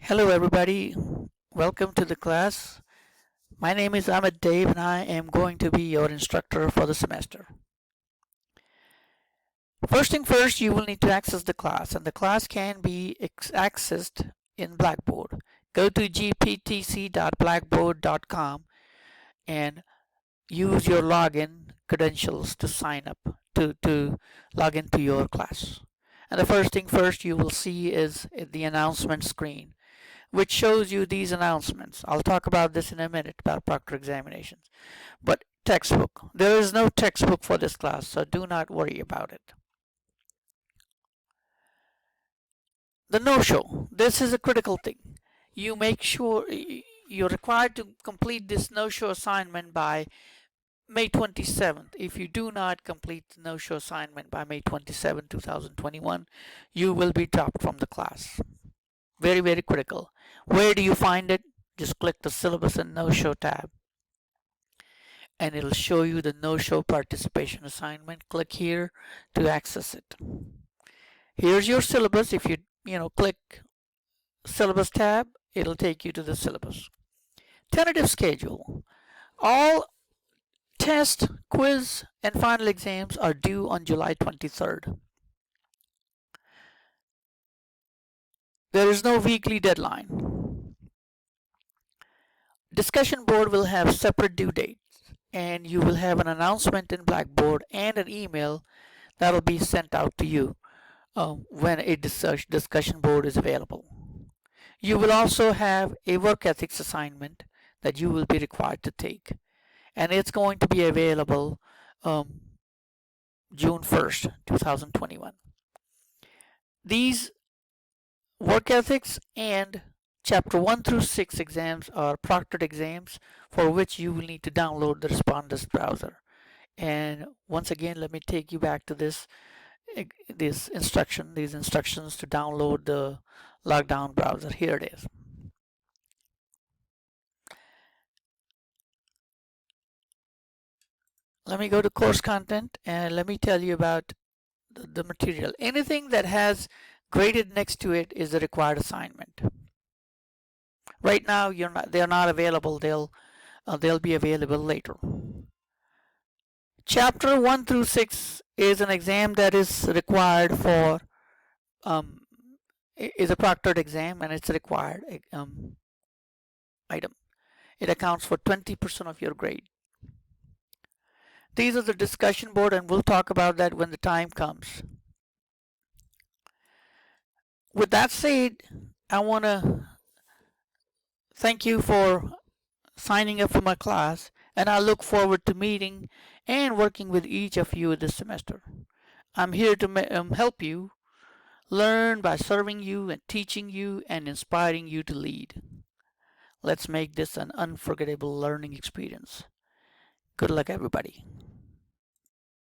Hello everybody, welcome to the class. My name is Ahmed Dave and I am going to be your instructor for the semester. First thing first, you will need to access the class, and the class can be accessed in Blackboard. Go to gptc.blackboard.com and use your login credentials to sign up to log into your class. And the first thing first you will see is the announcement screen, which shows you these announcements. I'll talk about this in a minute about proctor examinations. But textbook. There is no textbook for this class, so do not worry about it. The no-show. This is a critical thing. You make sure you're required to complete this no-show assignment by May 27th. If you do not complete the no-show assignment by May 27, 2021, you will be dropped from the class. Very, very critical. Where do you find it? Just click the syllabus and no-show tab, and it'll show you the no-show participation assignment. Click here to access it. Here's your syllabus. If you click syllabus tab, it'll take you to the syllabus. Tentative schedule. All test, quiz, and final exams are due on July 23rd. There is no weekly deadline. Discussion board will have separate due dates, and you will have an announcement in Blackboard and an email that will be sent out to you when a discussion board is available. You will also have a work ethics assignment that you will be required to take, and it's going to be available June 1st, 2021. These work ethics and Chapter 1 through 6 exams are proctored exams for which you will need to download the Respondus browser. And once again, let me take you back to these instructions to download the lockdown browser. Here it is. Let me go to course content and let me tell you about the material. Anything that has graded next to it is a required assignment. Right now, they're not available. They'll be available later. Chapter 1 through 6 is an exam that is required for is a proctored exam, and it's a required item. It accounts for 20% of your grade. These are the discussion board, and we'll talk about that when the time comes. With that said, I want to thank you for signing up for my class, and I look forward to meeting and working with each of you this semester. I'm here to help you learn by serving you and teaching you and inspiring you to lead. Let's make this an unforgettable learning experience. Good luck, everybody.